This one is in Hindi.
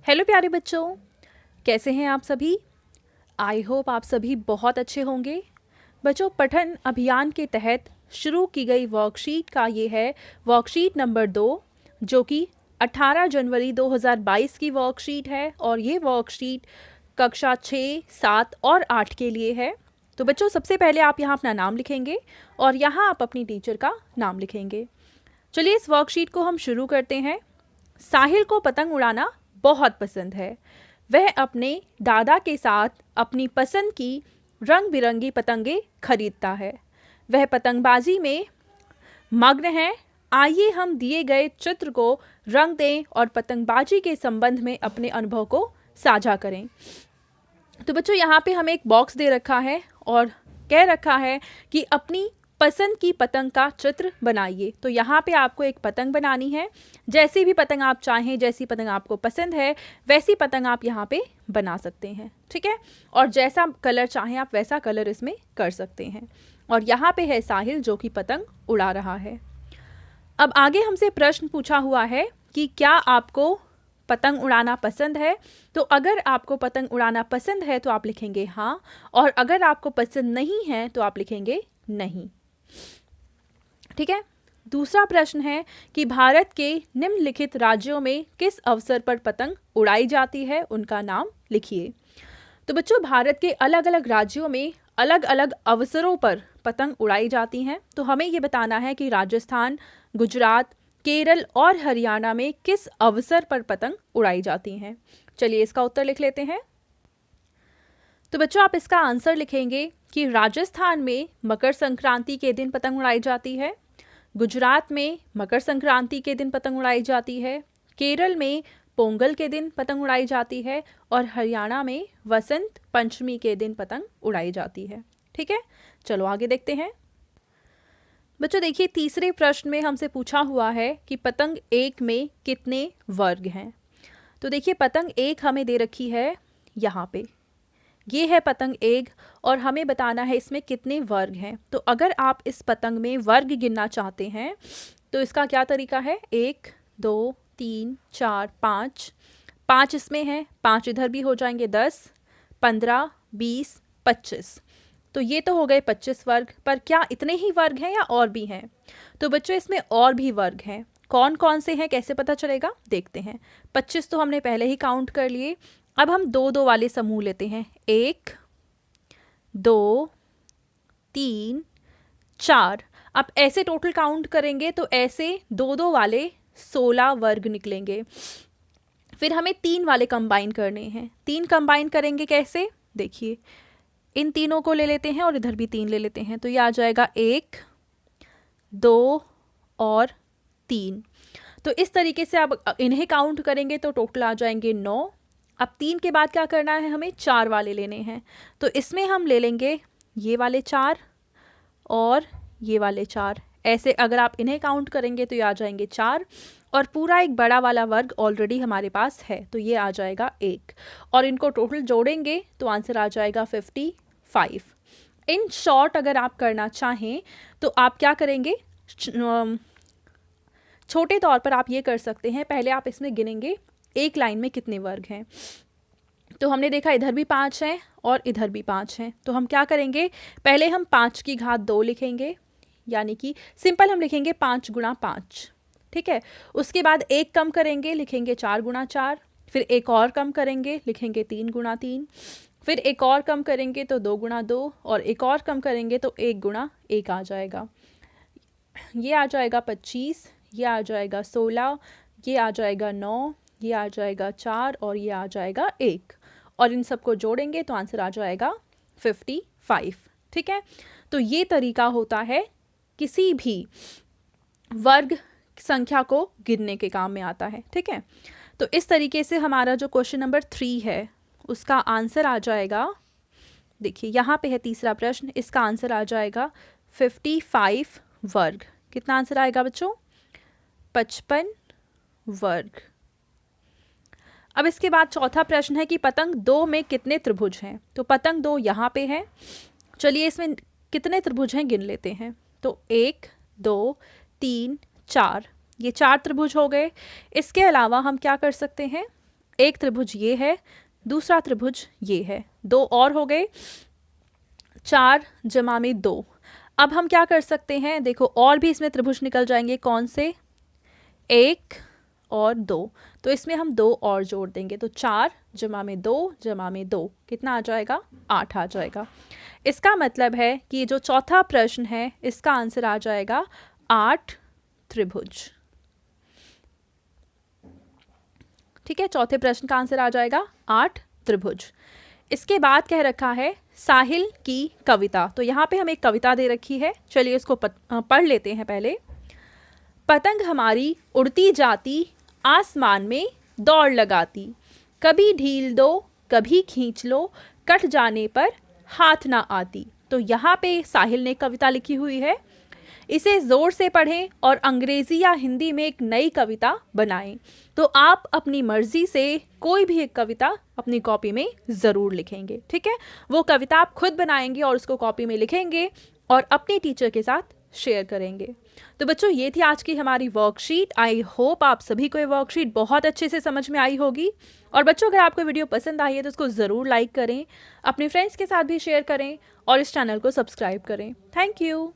हेलो प्यारे बच्चों, कैसे हैं आप सभी। आई होप आप सभी बहुत अच्छे होंगे। बच्चों, पठन अभियान के तहत शुरू की गई वर्कशीट का ये है वर्कशीट नंबर 2, जो कि 18 जनवरी 2022 की वर्कशीट है और ये वर्कशीट कक्षा 6, 7 और 8 के लिए है। तो बच्चों, सबसे पहले आप यहाँ अपना नाम लिखेंगे और यहाँ आप अपनी टीचर का नाम लिखेंगे। चलिए इस वर्कशीट को हम शुरू करते हैं। साहिल को पतंग उड़ाना बहुत पसंद है। वह अपने दादा के साथ अपनी पसंद की रंग बिरंगी पतंगे खरीदता है। वह पतंगबाजी में मग्न है। आइए हम दिए गए चित्र को रंग दें और पतंगबाजी के संबंध में अपने अनुभव को साझा करें। तो बच्चों, यहाँ पे हमें एक बॉक्स दे रखा है और कह रखा है कि अपनी पसंद की पतंग का चित्र बनाइए। तो यहाँ पे आपको एक पतंग बनानी है। जैसी भी पतंग आप चाहें, जैसी पतंग आपको पसंद है, वैसी पतंग आप यहाँ पे बना सकते हैं, ठीक है। और जैसा कलर चाहें आप वैसा कलर इसमें कर सकते हैं। और यहाँ पे है साहिल जो कि पतंग उड़ा रहा है। अब आगे हमसे प्रश्न पूछा हुआ है कि क्या आपको पतंग उड़ाना पसंद है। तो अगर आपको पतंग उड़ाना पसंद है तो आप लिखेंगे हाँ, और अगर आपको पसंद नहीं है तो आप लिखेंगे नहीं, ठीक है। दूसरा प्रश्न है कि भारत के निम्नलिखित राज्यों में किस अवसर पर पतंग उड़ाई जाती है, उनका नाम लिखिए। तो बच्चों, भारत के अलग अलग राज्यों में अलग अलग अवसरों पर पतंग उड़ाई जाती हैं। तो हमें ये बताना है कि राजस्थान, गुजरात, केरल और हरियाणा में किस अवसर पर पतंग उड़ाई जाती हैं। चलिए इसका उत्तर लिख लेते हैं। तो बच्चों, आप इसका आंसर लिखेंगे कि राजस्थान में मकर संक्रांति के दिन पतंग उड़ाई जाती है, गुजरात में मकर संक्रांति के दिन पतंग उड़ाई जाती है, केरल में पोंगल के दिन पतंग उड़ाई जाती है और हरियाणा में वसंत पंचमी के दिन पतंग उड़ाई जाती है, ठीक है। चलो आगे देखते हैं। बच्चों देखिए, तीसरे प्रश्न में हमसे पूछा हुआ है कि पतंग एक में कितने वर्ग हैं। तो देखिए, पतंग एक हमें दे रखी है यहाँ पे, ये है पतंग एक और हमें बताना है इसमें कितने वर्ग हैं। तो अगर आप इस पतंग में वर्ग गिनना चाहते हैं तो इसका क्या तरीका है, 1 2 3 4 5, 5 इसमें है, 5 इधर भी हो जाएंगे, 10 15 20 25। तो ये तो हो गए 25 वर्ग। पर क्या इतने ही वर्ग हैं या और भी हैं। तो बच्चों, इसमें और भी वर्ग हैं। कौन कौन से हैं, कैसे पता चलेगा, देखते हैं। 25 तो हमने पहले ही काउंट कर लिए। अब हम 2 2 वाले समूह लेते हैं, 1 2 3 4। अब ऐसे टोटल काउंट करेंगे तो ऐसे 2 2 वाले 16 वर्ग निकलेंगे। फिर हमें 3 वाले कंबाइन करने हैं। 3 कंबाइन करेंगे कैसे, देखिए, इन तीनों को ले लेते हैं और इधर भी 3 ले लेते हैं। तो ये आ जाएगा 1 2 और 3। तो इस तरीके से आप इन्हें काउंट करेंगे तो टोटल आ जाएंगे 9। अब 3 के बाद क्या करना है, हमें 4 वाले लेने हैं। तो इसमें हम ले लेंगे ये वाले 4 और ये वाले 4। ऐसे अगर आप इन्हें काउंट करेंगे तो ये आ जाएंगे 4 और पूरा एक बड़ा वाला वर्ग ऑलरेडी हमारे पास है, तो ये आ जाएगा 1 और इनको टोटल जोड़ेंगे तो आंसर आ जाएगा 55। इन शॉर्ट अगर आप करना चाहें तो आप क्या करेंगे, छोटे तौर पर आप ये कर सकते हैं, पहले आप इसमें गिनेंगे एक लाइन में कितने वर्ग हैं। तो हमने देखा इधर भी 5 हैं और इधर भी 5 हैं। तो हम क्या करेंगे, पहले हम 5 की घात 2 लिखेंगे, यानी कि सिंपल हम लिखेंगे 5 गुणा 5, ठीक है। उसके बाद एक कम करेंगे, लिखेंगे 4 गुणा 4। फिर एक और कम करेंगे, लिखेंगे 3 गुणा 3। फिर एक और कम करेंगे तो 2 गुणा 2 और एक और कम करेंगे तो 1 गुणा 1 आ जाएगा। ये आ जाएगा 25, ये आ जाएगा 16, ये आ जाएगा 9, ये आ जाएगा 4 और ये आ जाएगा 1 और इन सबको जोड़ेंगे तो आंसर आ जाएगा 55, ठीक है। तो ये तरीका होता है किसी भी वर्ग संख्या को गिनने के काम में आता है, ठीक है। तो इस तरीके से हमारा जो क्वेश्चन नंबर 3 है उसका आंसर आ जाएगा, देखिए यहाँ पे है तीसरा प्रश्न, इसका आंसर आ जाएगा 55 वर्ग। कितना आंसर आएगा बच्चों, 55 वर्ग। अब इसके बाद चौथा प्रश्न है कि पतंग 2 में कितने त्रिभुज हैं। तो पतंग 2 यहाँ पे है, चलिए इसमें कितने त्रिभुज हैं गिन लेते हैं। तो 1 2 3 4, ये 4 त्रिभुज हो गए। इसके अलावा हम क्या कर सकते हैं, एक त्रिभुज ये है, दूसरा त्रिभुज ये है, दो और हो गए, 4 जमा में 2। अब हम क्या कर सकते हैं, देखो और भी इसमें त्रिभुज निकल जाएंगे, कौन से, 1 और 2, तो इसमें हम 2 और जोड़ देंगे, तो 4 जमा में 2 जमा में 2 कितना आ जाएगा, 8 आ जाएगा। इसका मतलब है कि जो चौथा प्रश्न है इसका आंसर आ जाएगा 8 त्रिभुज। ठीक है, चौथे प्रश्न का आंसर आ जाएगा 8 त्रिभुज। इसके बाद कह रखा है साहिल की कविता, तो यहाँ पे हमें एक कविता दे रखी है, चलिए इसको पढ़ लेते हैं पहले। पतंग हमारी उड़ती जाती, आसमान में दौड़ लगाती, कभी ढील दो कभी खींच लो, कट जाने पर हाथ ना आती। तो यहाँ पे साहिल ने कविता लिखी हुई है, इसे ज़ोर से पढ़ें और अंग्रेज़ी या हिंदी में एक नई कविता बनाएं। तो आप अपनी मर्ज़ी से कोई भी एक कविता अपनी कॉपी में ज़रूर लिखेंगे, ठीक है। वो कविता आप खुद बनाएंगे और उसको कॉपी में लिखेंगे और अपने टीचर के साथ शेयर करेंगे। तो बच्चों ये थी आज की हमारी वर्कशीट। आई होप आप सभी को ये वर्कशीट बहुत अच्छे से समझ में आई होगी। और बच्चों अगर आपको वीडियो पसंद आई है तो उसको ज़रूर लाइक करें, अपने फ्रेंड्स के साथ भी शेयर करें और इस चैनल को सब्सक्राइब करें। Thank you.